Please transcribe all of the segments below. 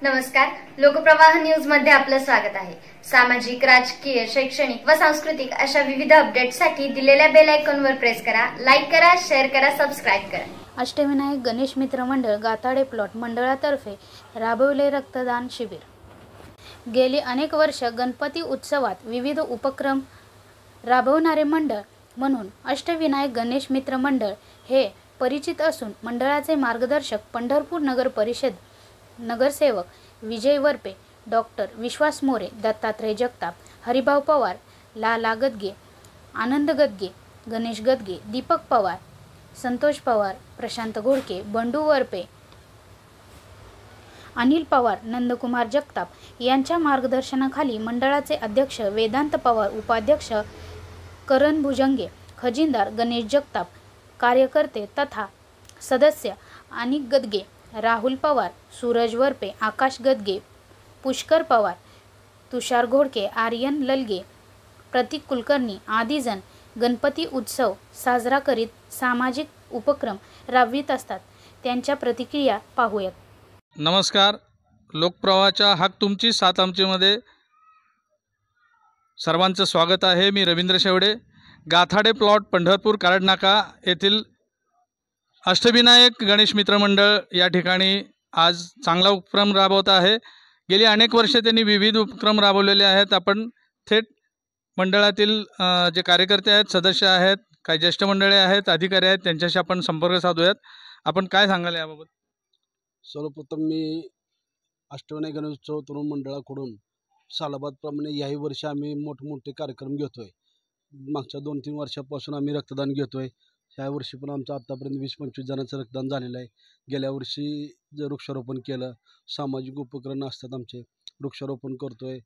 नमस्कार, लोकप्रवाह न्यूज मध्ये आपलं स्वागत आहे। सामाजिक, राजकीय, शैक्षणिक व सांस्कृतिक अशा विविध अपडेट्ससाठी दिलेल्या बेल आयकॉनवर प्रेस करा, लाईक करा, शेअर करा, सबस्क्राइब करा। अष्टविनायक गणेश मित्र मंडळ गाताडे प्लॉट मंडळातर्फे राबवले रक्तदान शिबिर। गेली अनेक वर्ष गणपती उत्सवात विविध उपक्रम राबवणारे मंडळ म्हणून अष्टविनायक गणेश मित्र मंडळ हे परिचित असून मंडळाचे मार्गदर्शक पंढरपूर नगर परिषद नगरसेवक विजय वरपे, डॉक्टर विश्वास मोरे, दत्तात्रय जगताप, हरिभाऊ पवार, लाला गदगे, आनंद गदगे, गणेश गदगे, दीपक पवार, संतोष पवार, प्रशांत घोडके, बंडू वरपे, अनिल पवार, नंदकुमार जगताप यांच्या मार्गदर्शनाखाली मंडळाचे अध्यक्ष वेदांत पवार, उपाध्यक्ष करण भुजंगे, खजिनदार गणेश जगताप, कार्यकर्ते तथा सदस्य अनिक गदगे, राहुल पवार, सूरज वरपे, आकाश गदगे, पुष्कर पवार, तुषार घोडके, आर्यन ललगे, प्रतीक कुलकर्णी आदी जण गणपती उत्सव साजरा करीत सामाजिक उपक्रम राबवित असतात। त्यांच्या प्रतिक्रिया पाहूयात। नमस्कार, लोकप्रवाहाच्या हक तुमची साथ आमचीमध्ये सर्वांचं स्वागत आहे। मी रवींद्र शेवडे, गाथाडे प्लॉट पंढरपूर कारडनाका येथील अष्टविनायक गणेश मित्र मंडळ या ठिकाणी आज चांगला उपक्रम राबवत आहे। गेली अनेक वर्षे त्यांनी विविध उपक्रम राबवलेले आहेत। आपण थेट मंडळातील जे कार्यकर्ते आहेत, सदस्य आहेत, काही ज्येष्ठ मंडळी आहेत, अधिकारी आहेत, त्यांच्याशी आपण संपर्क साधूयात। आपण काय सांगाल याबाबत? सर्वप्रथम मी अष्टविनायक गणेशोत्सव तरुण मंडळाकडून सालाबादप्रमाणे याही वर्षी आम्ही मोठमोठे कार्यक्रम घेतोय। मागच्या 2-3 वर्षापासून आम्ही रक्तदान घेतोय। ह्या वर्षी पण आमचं आतापर्यंत 20-25 जणांचं रक्तदान झालेलं आहे। गेल्या वर्षी वृक्षारोपण केलं, सामाजिक उपक्रम असतात आमचे, वृक्षारोपण करतोय,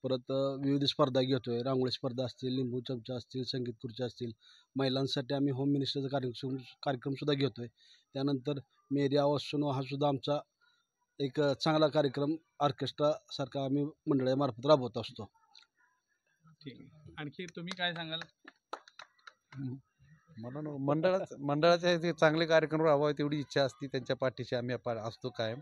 परत विविध स्पर्धा घेतोय, रांगोळी स्पर्धा असतील, लिंबू चमचा असतील, संगीत खुर्च्या असतील, महिलांसाठी आम्ही होम मिनिस्टरचा कार्यक्रमसुद्धा घेतोय। त्यानंतर मेरी आवाज सुनो हा सुद्धा आमचा एक चांगला कार्यक्रम ऑर्केस्ट्रासारखा आम्ही मंडळामार्फत राबवत असतो। ठीक आहे, आणखी तुम्ही काय सांगाल? म्हणून मंडळाचे चांगले कार्यक्रम राबवावे तेवढी इच्छा असते, त्यांच्या पाठीशी आम्ही असतो कायम।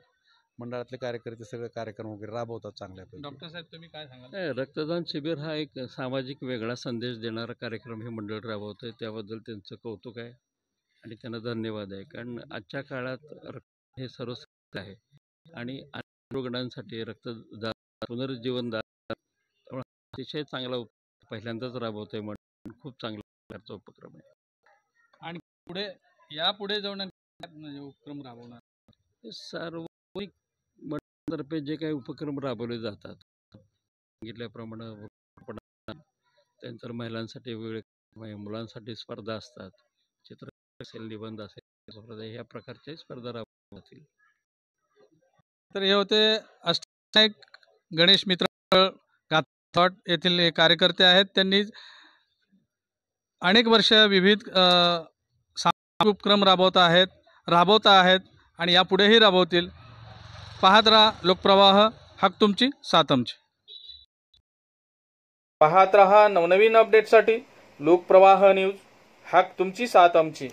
मंडळातले कार्यकर्ते सगळे कार्यक्रम वगैरे राबवतात चांगल्यापैकी। डॉक्टर साहेब तुम्ही काय सांगाल? रक्तदान शिबिर हा एक सामाजिक वेगळा संदेश देणारा कार्यक्रम हे मंडळ राबवतं आहे, त्याबद्दल त्यांचं कौतुक आहे आणि त्यांना धन्यवाद आहे। कारण आजच्या काळात रक्त हे सर्वसाधारण आहे आणि अनेक रुग्णांसाठी रक्तदान पुनरुज्जीवनदान अतिशय चांगला पहिल्यांदाच राबवत आहे मंडळ, खूप चांगला प्रकारचा उपक्रम आहे। आणि पुढे यापुढे जाऊन उपक्रम राबवणार सार्वजनिक मंडळातर्फे जे काही उपक्रम राबवले जातात सांगितल्याप्रमाणे त्यानंतर महिलांसाठी वेगळे, मुलांसाठी स्पर्धा असतात, चित्र असेल, निबंध असेल, स्पर्धा ह्या प्रकारच्या स्पर्धा राबवतील। तर हे होते अष्टविनायक गणेश मित्र मंडळ गाथाड येथील कार्यकर्ते आहेत। त्यांनी अनेक वर्ष विविध सामाजिक उपक्रम राबवत आहेत आणि यापुढेही राबवतील। पाहत राहा लोकप्रवाह, हक तुमची साथ आमची। पाहत रहा नवनवीन अपडेटसाठी लोकप्रवाह न्यूज, हक तुमची साथ आमची।